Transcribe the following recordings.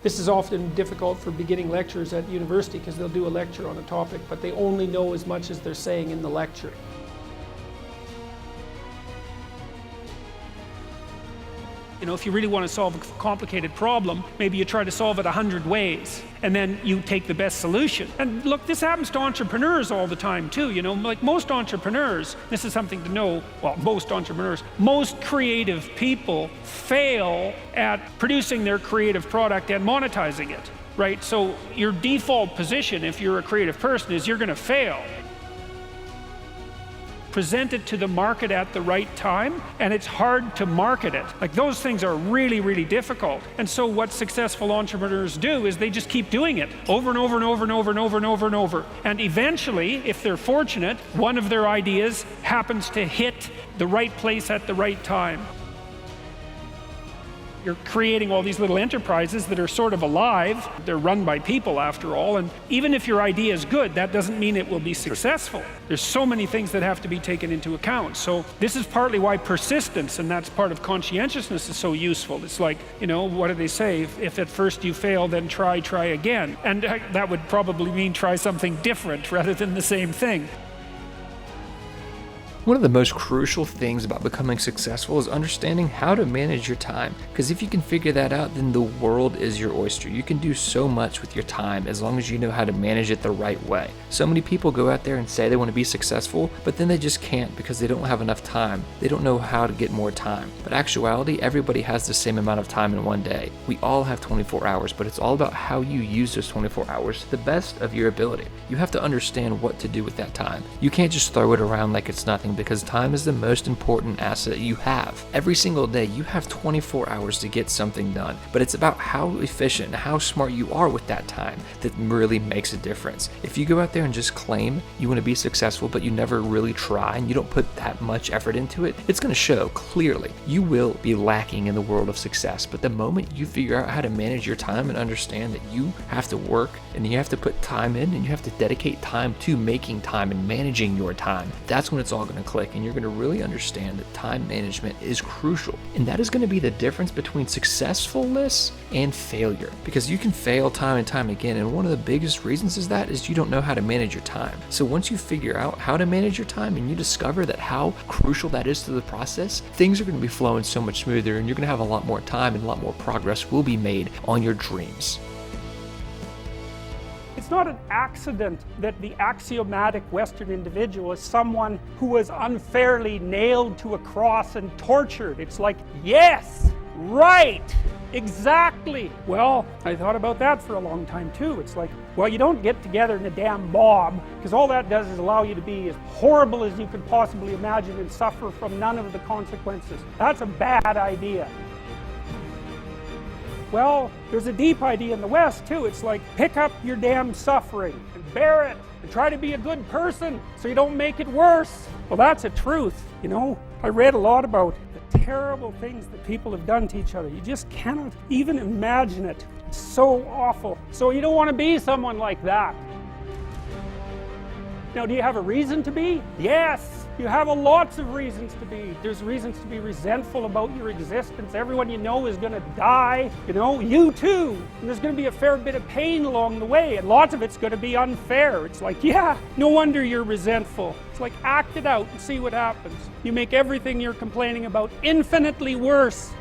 This is often difficult for beginning lecturers at university because they'll do a lecture on a topic, but they only know as much as they're saying in the lecture. You know, if you really want to solve a complicated problem, maybe you try to solve it 100 ways, and then you take the best solution. And look, this happens to entrepreneurs all the time too, you know, like most entrepreneurs, this is something to know, well, most entrepreneurs, most creative people fail at producing their creative product and monetizing it, right? So your default position, if you're a creative person, is you're going to fail. Present it to the market at the right time, and it's hard to market it. Like, those things are really, really difficult. And so what successful entrepreneurs do is they just keep doing it over and over and over and over and over and over and over. And eventually, if they're fortunate, one of their ideas happens to hit the right place at the right time. You're creating all these little enterprises that are sort of alive. They're run by people after all, and even if your idea is good, that doesn't mean it will be successful. There's so many things that have to be taken into account. So this is partly why persistence, and that's part of conscientiousness, is so useful. It's like, you know, what do they say? If at first you fail, then try again. And that would probably mean try something different rather than the same thing. One of the most crucial things about becoming successful is understanding how to manage your time. Because if you can figure that out, then the world is your oyster. You can do so much with your time as long as you know how to manage it the right way. So many people go out there and say they want to be successful, but then they just can't because they don't have enough time. They don't know how to get more time. But actuality, everybody has the same amount of time in one day. We all have 24 hours, but it's all about how you use those 24 hours to the best of your ability. You have to understand what to do with that time. You can't just throw it around like it's nothing, because time is the most important asset you have. Every single day you have 24 hours to get something done, but it's about how efficient and how smart you are with that time that really makes a difference. If you go out there and just claim you want to be successful, but you never really try and you don't put that much effort into it, it's going to show clearly. You will be lacking in the world of success, but the moment you figure out how to manage your time and understand that you have to work and you have to put time in and you have to dedicate time to making time and managing your time, that's when it's all going to click, and you're going to really understand that time management is crucial. And that is going to be the difference between successfulness and failure, because you can fail time and time again, and one of the biggest reasons is you don't know how to manage your time. So once you figure out how to manage your time and you discover that how crucial that is to the process, things are going to be flowing so much smoother, and you're going to have a lot more time and a lot more progress will be made on your dreams. It's not an accident that the axiomatic Western individual is someone who was unfairly nailed to a cross and tortured. It's like, yes, right, exactly. Well, I thought about that for a long time too. It's like, well, you don't get together in a damn mob, because all that does is allow you to be as horrible as you could possibly imagine and suffer from none of the consequences. That's a bad idea. Well, there's a deep idea in the West too. It's like, pick up your damn suffering and bear it and try to be a good person so you don't make it worse. Well, that's a truth, you know. I read a lot about the terrible things that people have done to each other. You just cannot even imagine it. It's so awful. So you don't want to be someone like that. Now, do you have a reason to be? Yes. You have lots of reasons to be. There's reasons to be resentful about your existence. Everyone you know is going to die. You know, you too. And there's going to be a fair bit of pain along the way. And lots of it's going to be unfair. It's like, yeah, no wonder you're resentful. It's like, act it out and see what happens. You make everything you're complaining about infinitely worse.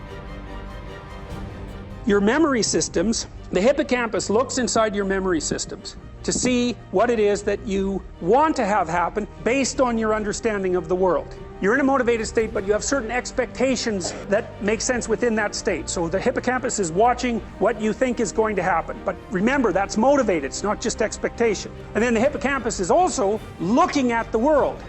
Your memory systems, the hippocampus looks inside your memory systems to see what it is that you want to have happen based on your understanding of the world. You're in a motivated state, but you have certain expectations that make sense within that state. So the hippocampus is watching what you think is going to happen. But remember, that's motivated, it's not just expectation. And then the hippocampus is also looking at the world.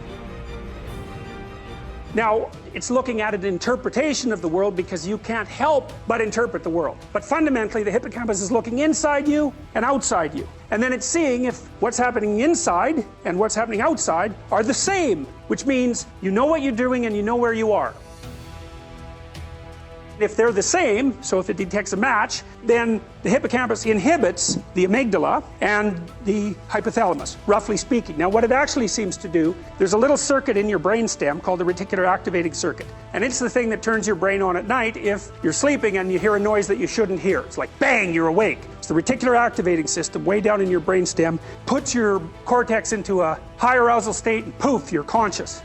Now, it's looking at an interpretation of the world because you can't help but interpret the world. But fundamentally, the hippocampus is looking inside you and outside you. And then it's seeing if what's happening inside and what's happening outside are the same, which means you know what you're doing and you know where you are. If they're the same, so if it detects a match, then the hippocampus inhibits the amygdala and the hypothalamus, roughly speaking. Now what it actually seems to do, there's a little circuit in your brainstem called the reticular activating circuit. And it's the thing that turns your brain on at night if you're sleeping and you hear a noise that you shouldn't hear. It's like bang, you're awake. It's the reticular activating system way down in your brainstem, puts your cortex into a high arousal state and poof, you're conscious.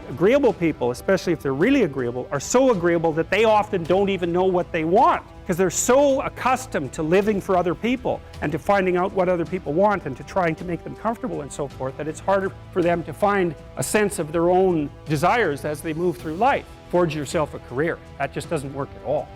Agreeable people, especially if they're really agreeable, are so agreeable that they often don't even know what they want because they're so accustomed to living for other people and to finding out what other people want and to trying to make them comfortable and so forth that it's harder for them to find a sense of their own desires as they move through life. Forge yourself a career. That just doesn't work at all.